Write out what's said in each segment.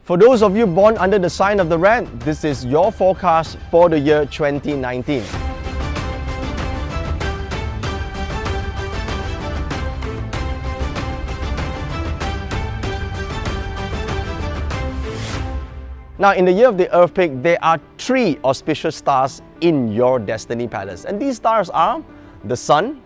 For those of you born under the sign of the rat, this is your forecast for the year 2019. Now, in the year of the Earth Pig, there are 3 auspicious stars in your destiny palace. And these stars are the Sun,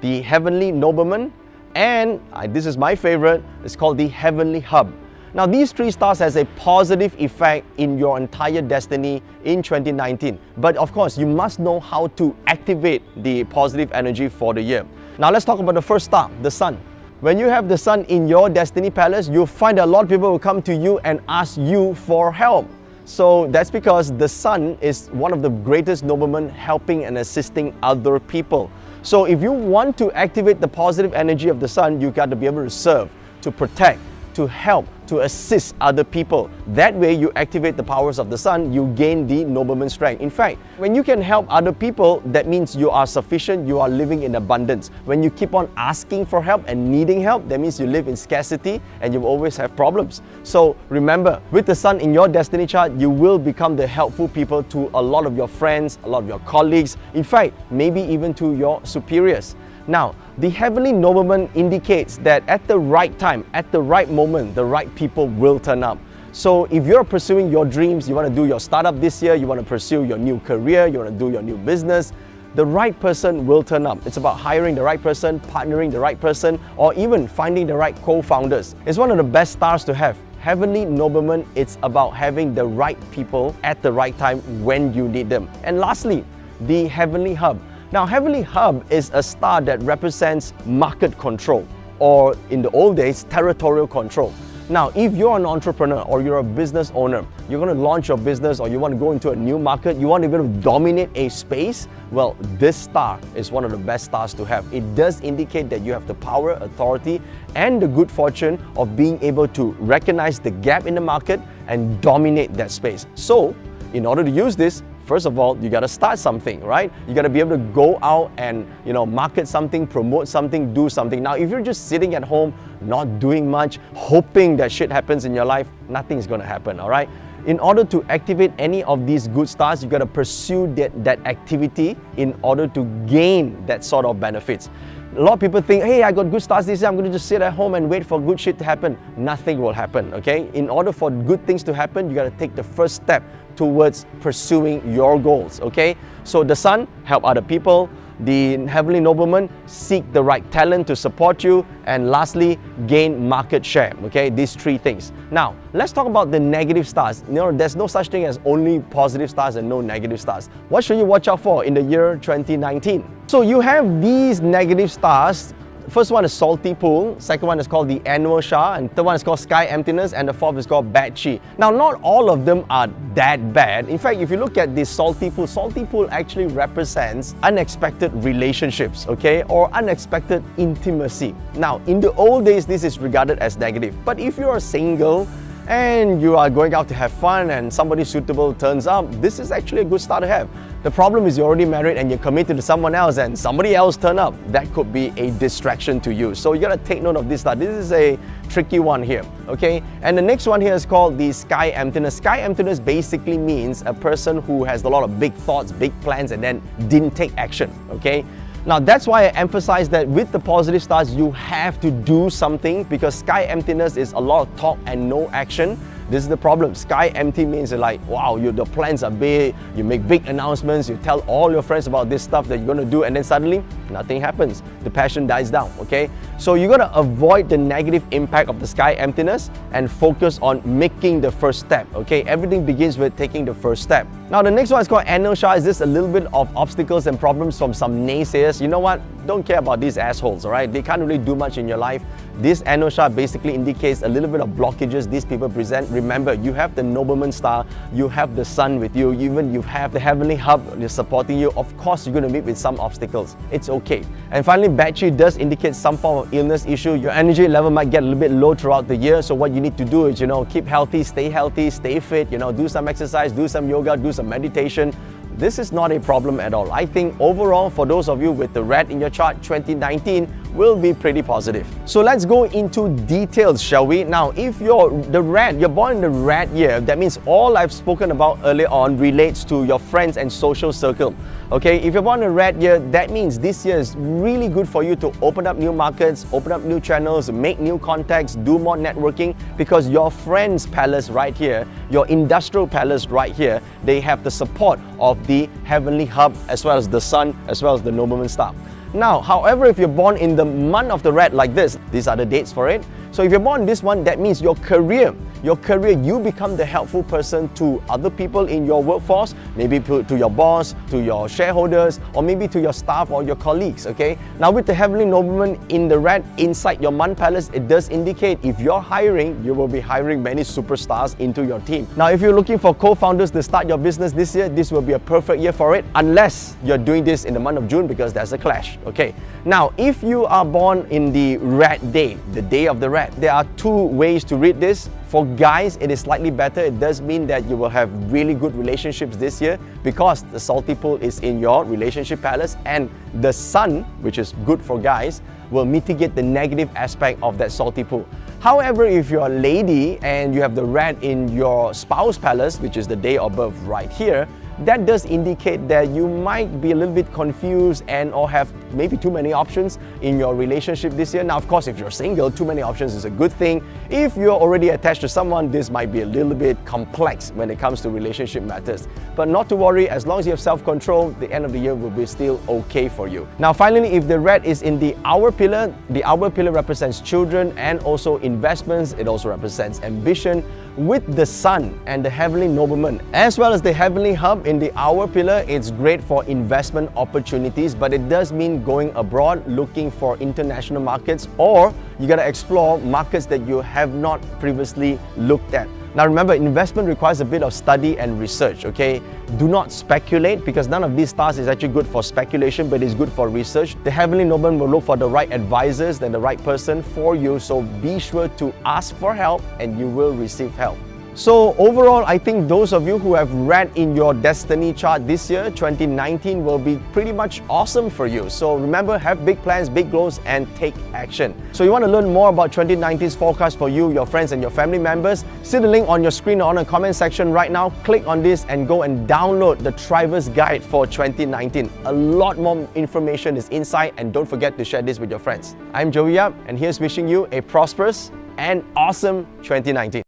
the Heavenly Nobleman, and this is my favorite, it's called the Heavenly Hub. Now, these 3 stars has a positive effect in your entire destiny in 2019. But of course, you must know how to activate the positive energy for the year. Now, let's talk about the first star, the Sun. When you have the Sun in your destiny palace, you'll find that a lot of people will come to you and ask you for help. So that's because the Sun is one of the greatest noblemen helping and assisting other people. So if you want to activate the positive energy of the Sun, you've got to be able to serve, to protect, to help, to assist other people. That way you activate the powers of the Sun, you gain the nobleman strength. In fact, when you can help other people, that means you are sufficient, you are living in abundance. When you keep on asking for help and needing help, that means you live in scarcity and you always have problems. So remember, with the Sun in your destiny chart, you will become the helpful people to a lot of your friends, a lot of your colleagues, in fact, maybe even to your superiors. Now, the Heavenly Nobleman indicates that at the right time, at the right moment, the right people will turn up. So if you're pursuing your dreams, you want to do your startup this year, you want to pursue your new career, you want to do your new business, the right person will turn up. It's about hiring the right person, partnering the right person, or even finding the right co-founders. It's one of the best stars to have. Heavenly Nobleman, it's about having the right people at the right time when you need them. And lastly, the Heavenly Hub. Now, Heavenly Hub is a star that represents market control, or in the old days, territorial control. Now, if you're an entrepreneur or you're a business owner, you're going to launch your business or you want to go into a new market, you want to be able to dominate a space, well, this star is one of the best stars to have. It does indicate that you have the power, authority, and the good fortune of being able to recognize the gap in the market and dominate that space. So, in order to use this, first of all, you got to start something, right? You got to be able to go out and, market something, promote something, do something. Now, if you're just sitting at home, not doing much, hoping that shit happens in your life, nothing's going to happen, all right? In order to activate any of these good stars, you got to pursue that activity in order to gain that sort of benefits. A lot of people think, hey, I got good stars this year, I'm going to just sit at home and wait for good shit to happen. Nothing will happen, okay? In order for good things to happen, you got to take the first step towards pursuing your goals, okay? So the Sun, help other people. The Heavenly Nobleman, seek the right talent to support you. And lastly, gain market share, okay? These 3 things. Now, let's talk about the negative stars. There's no such thing as only positive stars and no negative stars. What should you watch out for in the year 2019? So you have these negative stars. First one is Salty Pool, second one is called the Annual Shah, and third one is called Sky Emptiness, and the fourth is called Bad Chi. Now, not all of them are that bad. In fact, if you look at this Salty Pool actually represents unexpected relationships, okay, or unexpected intimacy. Now, in the old days, this is regarded as negative. But if you're single and you are going out to have fun and somebody suitable turns up, this is actually a good start to have. The problem is you're already married and you're committed to someone else and somebody else turn up. That could be a distraction to you. So you gotta take note of this star. This is a tricky one here, okay? And the next one here is called the Sky Emptiness. Sky Emptiness basically means a person who has a lot of big thoughts, big plans, and then didn't take action, okay? Now, that's why I emphasize that with the positive stars, you have to do something, because Sky Emptiness is a lot of talk and no action. This is the problem. Sky empty means like, wow, the plans are big, you make big announcements, you tell all your friends about this stuff that you're going to do, and then suddenly nothing happens. The passion dies down, okay? So you got to avoid the negative impact of the sky emptiness and focus on making the first step, okay? Everything begins with taking the first step. Now, the next one is called Annual Shah. Is this a little bit of obstacles and problems from some naysayers? You know what? Don't care about these assholes, all right? They can't really do much in your life. This Annual Shah basically indicates a little bit of blockages these people present. Remember, you have the Nobleman star, you have the Sun with you, even you have the Heavenly Hub supporting you. Of course, you're going to meet with some obstacles. It's okay. And finally, Bad Chi does indicate some form of illness issue. Your energy level might get a little bit low throughout the year. So what you need to do is, keep healthy, stay fit, do some exercise, do some yoga, do some meditation. This is not a problem at all. I think overall, for those of you with the red in your chart, 2019 will be pretty positive. So let's go into details, shall we? Now, if you're born in the rat year, that means all I've spoken about earlier on relates to your friends and social circle. Okay, if you're born in a rat year, that means this year is really good for you to open up new markets, open up new channels, make new contacts, do more networking, because your friends' palace right here, your industrial palace right here, they have the support of the heavenly hub as well as the sun, as well as the nobleman star. Now, however, if you're born in the month of the rat like this, these are the dates for it. So if you're born this one, that means your career, you become the helpful person to other people in your workforce, maybe to your boss, to your shareholders, or maybe to your staff or your colleagues, okay? Now with the heavenly nobleman in the rat inside your month palace, it does indicate if you're hiring, you will be hiring many superstars into your team. Now if you're looking for co-founders to start your business this year, this will be a perfect year for it, unless you're doing this in the month of June because there's a clash, okay? Now, if you are born in the rat day, the day of the rat, there are two ways to read this. For guys, it is slightly better. It does mean that you will have really good relationships this year because the salty pool is in your relationship palace, and the sun, which is good for guys, will mitigate the negative aspect of that salty pool. However, if you're a lady and you have the rat in your spouse palace, which is the day of birth right here, that does indicate that you might be a little bit confused and or have maybe too many options in your relationship this year. Now, of course, if you're single, too many options is a good thing. If you're already attached to someone, this might be a little bit complex when it comes to relationship matters. But not to worry, as long as you have self-control, the end of the year will be still okay for you. Now, finally, if the rat is in the hour pillar represents children and also investments. It also represents ambition, with the sun and the heavenly nobleman, as well as the heavenly hub in the hour pillar. It's great for investment opportunities, but it does mean going abroad, looking for international markets, or you gotta explore markets that you have not previously looked at. Now remember, investment requires a bit of study and research, okay? Do not speculate, because none of these stars is actually good for speculation, but it's good for research. The heavenly nobleman will look for the right advisors and the right person for you, so be sure to ask for help and you will receive help. So overall, I think those of you who have rat in your destiny chart this year, 2019, will be pretty much awesome for you. So remember, have big plans, big goals, and take action. So you want to learn more about 2019's forecast for you, your friends, and your family members? See the link on your screen or on the comment section right now. Click on this and go and download the Thriver's Guide for 2019. A lot more information is inside, and don't forget to share this with your friends. I'm Joey Yap, and here's wishing you a prosperous and awesome 2019.